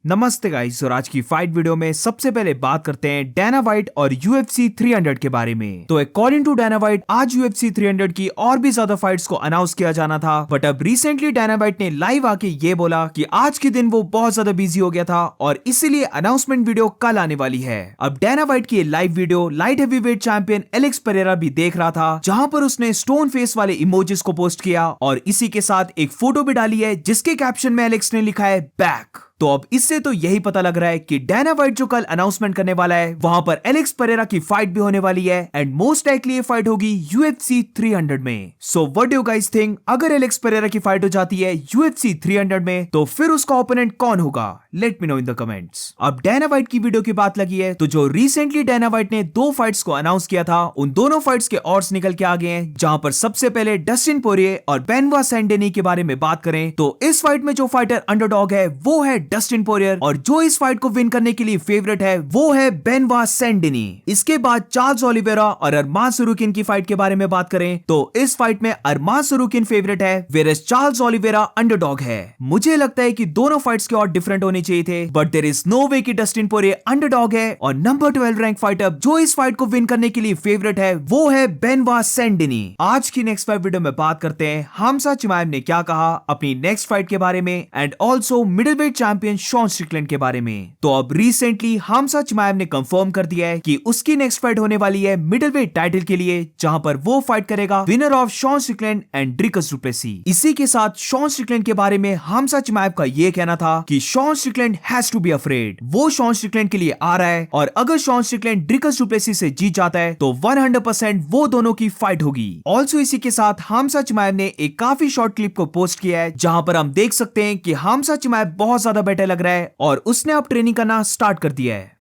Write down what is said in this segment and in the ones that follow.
नमस्ते गाइस, और आज की फाइट वीडियो में सबसे पहले बात करते हैं डैना वाइट और UFC 300 के बारे में। तो अकॉर्डिंग टू डैना वाइट, आज UFC 300 की और भी ज्यादा फाइट्स को अनाउंस किया जाना था, बट अब रिसेंटली डैना वाइट ने लाइव आके ये बोला कि आज के दिन वो बहुत ज्यादा बिजी हो गया था और इसीलिए अनाउंसमेंट वीडियो कल आने वाली है। अब डैना वाइट की live video light heavyweight champion Alex Pereira भी देख रहा था, जहां पर उसने स्टोन फेस वाले इमोजीज को पोस्ट किया और इसी के साथ एक फोटो भी डाली है जिसके कैप्शन में एलेक्स ने लिखा है बैक। तो अब इससे तो यही पता लग रहा है कि डैना वाइट जो कल अनाउंसमेंट करने वाला है वहां पर एलेक्स पेरेरा की फाइट भी होने वाली है एंड मोस्ट लाइकली ये फाइट होगी UFC 300 में। So what do you guys think, अगर एलेक्स पेरेरा की फाइट हो जाती है UFC 300 में तो फिर उसका ओपोनेंट कौन होगा? Let me know in the comments. अब डैना वाइट की वीडियो की बात लगी है तो जो रिसेंटली डैना वाइट ने 2 फाइट्स को अनाउंस किया था, उन दोनों फाइट्स के ऑड्स निकल के आ गए हैं, जहां पर सबसे पहले डस्टिन पोरिये और बेनवा सैंडेनी के बारे में बात करें तो इस फाइट में जो फाइटर अंडरडॉग है वो है डस्टिन पोरियर और जो इस फाइट को विन करने के लिए फेवरेट है वो है बेनवा सैंडेनी। इसके बाद चार्ल्स ओलिवेरा और अरमान सरूकिन की फाइट के बारे में बात करें तो इस फाइट में अरमान सरूकिन फेवरेट है वेयरएज चार्ल्स ओलिवेरा अंडरडॉग है। मुझे लगता है कि दोनों फाइट्स के ऑड डिफरेंट होने चाहिए थे, बट देयर इज नो वे कि डस्टिन पोरिये अंडरडॉग है और नंबर 12 रैंक फाइटर जो इस फाइट को विन करने के लिए फेवरेट है वो है बेनवा सैंडेनी। आज की नेक्स्ट फाइट वीडियो में बात करते हैं हमजा चिमाएव ने क्या कहा अपनी नेक्स्ट फाइट के बारे में and also middleweight champion Sean Strickland के बारे में। तो अब रिसेंटली हमजा चिमाएव ने कंफर्म कर दिया है कि उसकी नेक्स्ट फाइट होने वाली है मिडिलवेट टाइटल के लिए, जहां पर वो फाइट करेगा winner of Sean Strickland and Dricus Du Plessis. इसी के साथ शॉन स्ट्रिकलैंड के बारे में हमजा चिमाएव का ये कहना था कि Sean Strickland has to be afraid. वो शॉन स्ट्रिकलैंड के लिए आ रहा है और अगर शॉन स्ट्रिकलैंड ड्रिकस डुप्लेसी से जीत जाता है तो 100% वो दोनों की फाइट होगी। ऑल्सो इसी के साथ हमजा चिमाएव ने एक काफी शॉर्ट क्लिप को पोस्ट किया है, जहां पर हम देख सकते हैं कि हमजा चिमाएव बहुत ज्यादा बेटर लग रहा है और उसने अब ट्रेनिंग करना स्टार्ट कर दिया है।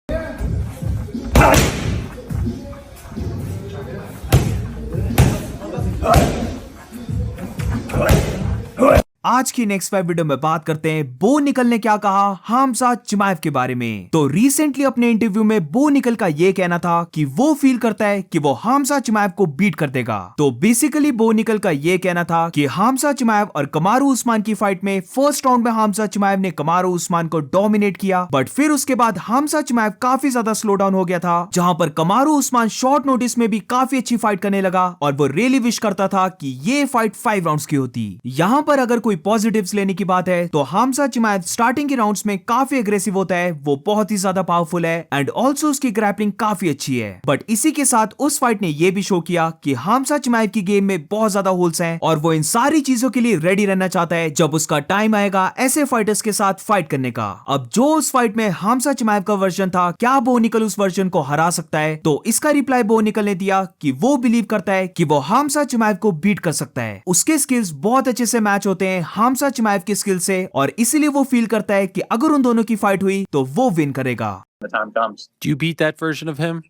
आज की नेक्स्ट फाइट वीडियो में बात करते हैं बो निकल ने क्या कहा हमजा चिमाएव के बारे में। तो रिसेंटली अपने इंटरव्यू में बो निकल का ये कहना था कि वो फील करता है कि वो हमजा चिमाएव को बीट कर देगा। तो बेसिकली बो निकल का ये कहना था कि हमजा चिमाएव और कमारू उस्मान की फाइट में फर्स्ट राउंड में हमजा चिमाएव ने कमारू उस्मान को डोमिनेट किया, बट फिर उसके बाद हमजा चिमाएव काफी ज्यादा स्लो डाउन हो गया था, जहां पर कमारू उस्मान शॉर्ट नोटिस में भी काफी अच्छी फाइट करने लगा और वो रियली विश करता था कि ये फाइट 5 राउंड्स की होती। यहाँ पर अगर कोई पॉजिटिव्स लेने की बात है तो हमजा चिमाएव स्टार्टिंग के राउंड्स में काफी एग्रेसिव होता है, वो बहुत ही ज्यादा पावरफुल है एंड ऑल्सो उसकी ग्रैपलिंग काफी अच्छी है। बट इसी के साथ उस फाइट ने ये भी शो किया कि हमजा चिमाएव की गेम में बहुत ज्यादा होल्स हैं और वो इन सारी चीजों के लिए रेडी रहना चाहता है जब उसका टाइम आएगा ऐसे फाइटर्स के साथ फाइट करने का। अब जो उस फाइट में हमजा चिमाएव का वर्जन था, क्या बो निकल उस वर्जन को हरा सकता है? तो इसका रिप्लाई बो निकल ने दिया कि वो बिलीव करता है कि वो हमजा चिमाएव को बीट कर सकता है। उसके स्किल्स बहुत अच्छे से मैच होते हैं हमजा चिमाएव की स्किल से और इसीलिए वो फील करता है कि अगर उन दोनों की फाइट हुई तो वो विन करेगा। The time comes. Do you beat that version of him?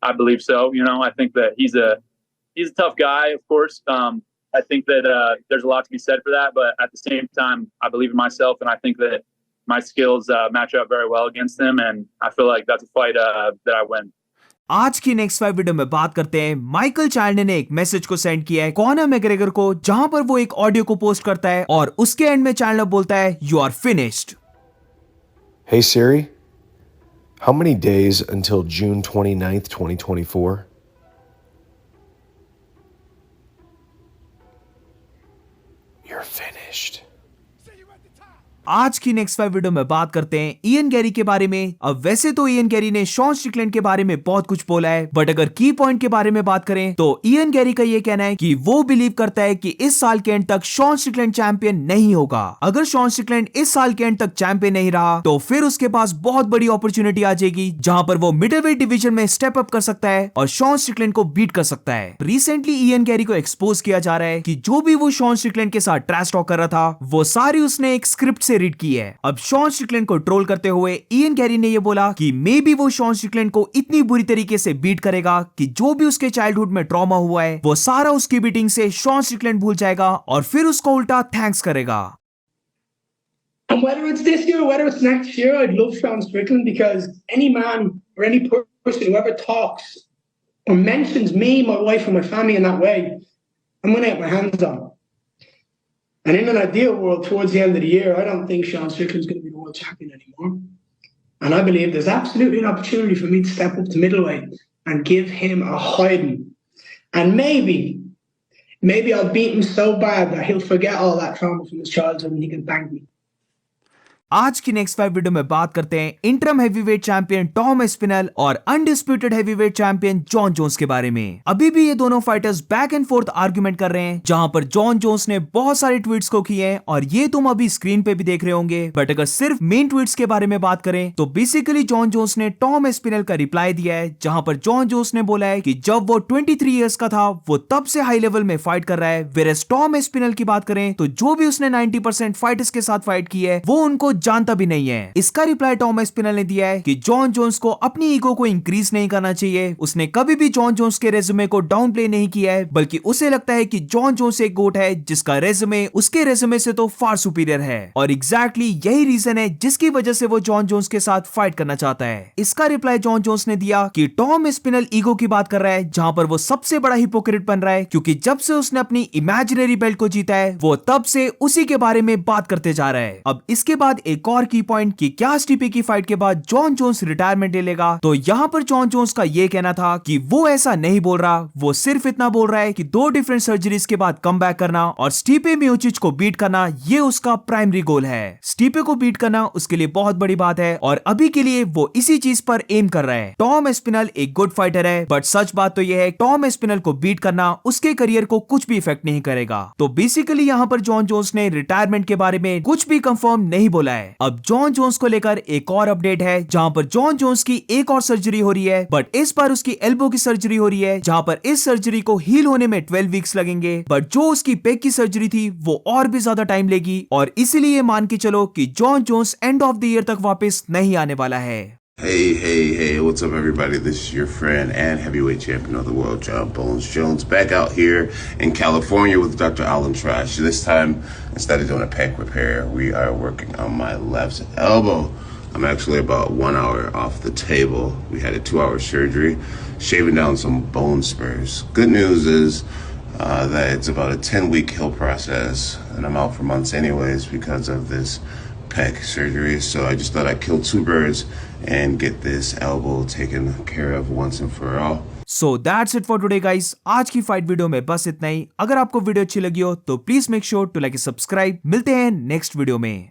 I believe so. I think that he's a tough guy, of course. I think that there's a lot to be said for that, but at the same time, I believe in myself, and I think that my skills match up very well against him, and I feel like that's a fight that I win. आज की next fight video में बात करते हैं Michael child ने एक message को send किया है कॉनर मैग्रेगर को, जहां पर वो एक ऑडियो को पोस्ट करता है और उसके एंड में चाइल्ड बोलता है you are finished. Hey Siri, how many days until June 29th, 2024? You're finished. आज की नेक्स्ट फाइव वीडियो में बात करते हैं इयन गैरी के बारे में। अब वैसे तो इयन गैरी ने शॉन स्ट्रिकलैंड के बारे में बहुत कुछ बोला है, बट अगर की पॉइंट के बारे में बात करें तो इयन गैरी का ये कहना है कि वो बिलीव करता है कि इस साल के एंड तक शॉन स्ट्रिकलैंड चैंपियन नहीं होगा। अगर शॉन स्ट्रिकलैंड इस साल के एंड तक चैंपियन नहीं रहा तो फिर उसके पास बहुत बड़ी अपॉर्चुनिटी आ जाएगी, जहां पर वो मिडलवेट डिवीजन में स्टेप अप कर सकता है और शॉन स्ट्रिकलैंड को बीट कर सकता है। रिसेंटली इयन गैरी को एक्सपोज किया जा रहा है कि जो भी वो शॉन स्ट्रिकलैंड के साथ ट्रैश टॉक कर रहा था वो सारी उसने एक स्क्रिप्ट से रीड की है। अब शॉन स्ट्रिकलैंड को ट्रोल करते हुए इयन गैरी ने ये बोला कि मे बी वो शॉन स्ट्रिकलैंड को इतनी बुरी तरीके से बीट करेगा कि जो भी उसके चाइल्डहुड में ट्रॉमा हुआ है वो सारा उसकी बीटिंग से शॉन स्ट्रिकलैंड भूल जाएगा और फिर उसको उल्टा थैंक्स करेगा। And whether it's this year or whether it's next year, I'd love Sean Strickland because any man or any person who ever talks or mentions me, my wife, or my family in that way, I'm going to get my hands on. And in an ideal world, towards the end of the year, I don't think Sean Strickland's going to be the world champion anymore. And I believe there's absolutely an opportunity for me to step up to middleweight and give him a hiding. And maybe I'll beat him so bad that he'll forget all that trauma from his childhood and he can thank me. आज की next 5 video में बात करते हैं interim heavyweight champion Tom Aspinall और undisputed heavyweight champion Jon Jones के बारे में। अभी भी ये दोनों fighters back and forth argument कर रहे हैं, जहां पर जॉन जोन्स ने बहुत सारे ट्वीट्स को किए हैं और ये तुम अभी स्क्रीन पे भी देख रहे होंगे। बट अगर सिर्फ मेन ट्वीट्स के बारे में बात करें तो बेसिकली जॉन जोन्स ने टॉम एस्पिनल का रिप्लाई दिया है, जहां पर जॉन जोन्स ने बोला है कि जब वो 23 इयर्स का था वो तब से हाई लेवल में फाइट कर रहा है। वेरएस टॉम एस्पिनल की बात करें तो जो भी उसने 90% फाइटर्स के साथ फाइट की है वो उनको जानता भी नहीं है। इसका रिप्लाई टॉम एस्पिनल ने दिया है कि जॉन जोन्स को अपनी ईगो को इंक्रीज नहीं करना चाहिए। उसने कभी भी जॉन जोन्स के रेज्यूमे को डाउन प्ले नहीं किया है, बल्कि उसे लगता है कि जॉन जोन्स एक गोट है जिसका रेज्यूमे उसके रेज्यूमे से तो फार सुपीरियर है और एग्जैक्टली यही रीजन है जिसकी वजह से वो जॉन जोन्स के साथ फाइट करना चाहता है। इसका रिप्लाई जॉन जोन्स ने दिया कि टॉम एस्पिनल ईगो की बात कर रहा है, जहां पर वो सबसे बड़ा हिपोक्रेट बन रहा है, क्योंकि जब से उसने अपनी इमेजिनरी बेल्ट को जीता है वो तब से उसी के बारे में बात करते जा रहा है। अब इसके बाद एक और की पॉइंट कि क्या स्टीपे की फाइट के बाद जॉन जोन्स रिटायरमेंट ले लेगा, तो यहाँ पर जॉन जोन्स का ये कहना था कि वो ऐसा नहीं बोल रहा, वो सिर्फ इतना बोल रहा है कि 2 डिफरेंट सर्जरीज के बाद कम बैक करना और स्टीपे मियोचिच को बीट करना ये उसका प्राइमरी गोल है। स्टीपे को बीट करना उसके लिए बहुत बड़ी बात है और अभी के लिए वो इसी चीज पर एम कर रहा है। टॉम एस्पिनल एक गुड फाइटर है, बट सच बात तो यह है टॉम एस्पिनल को बीट करना उसके करियर को कुछ भी इफेक्ट नहीं करेगा। तो बेसिकली यहाँ पर जॉन जोन्स ने रिटायरमेंट के बारे में कुछ भी कंफर्म नहीं बोला है। अब जॉन जोन्स को लेकर एक और अपडेट है, जहां पर जॉन जोन्स की एक और सर्जरी हो रही है, बट इस बार उसकी एल्बो की सर्जरी हो रही है, जहां पर इस सर्जरी को हील होने में 12 वीक्स लगेंगे। बट जो उसकी पेक की सर्जरी थी वो और भी ज्यादा टाइम लेगी और इसीलिए मान के चलो कि John Jones end of the year तक वापस नहीं आने वाला है। Hey, what's up, everybody? This is your friend and heavyweight champion of the world, John Bones Jones, back out here in California with Dr. Alan Trash. This time, instead of doing a pec repair, we are working on my left elbow. I'm actually about 1 hour off the table. We had a 2-hour surgery, shaving down some bone spurs. Good news is that it's about a 10-week heal process, and I'm out for months anyways because of this pec surgery. So I just thought I'd kill 2 birds and get this elbow taken care of once and for all. So that's it for today guys. आज की fight video में बस इतना ही। अगर आपको video अच्छी लगी हो तो please make sure to like subscribe. मिलते हैं नेक्स्ट वीडियो में।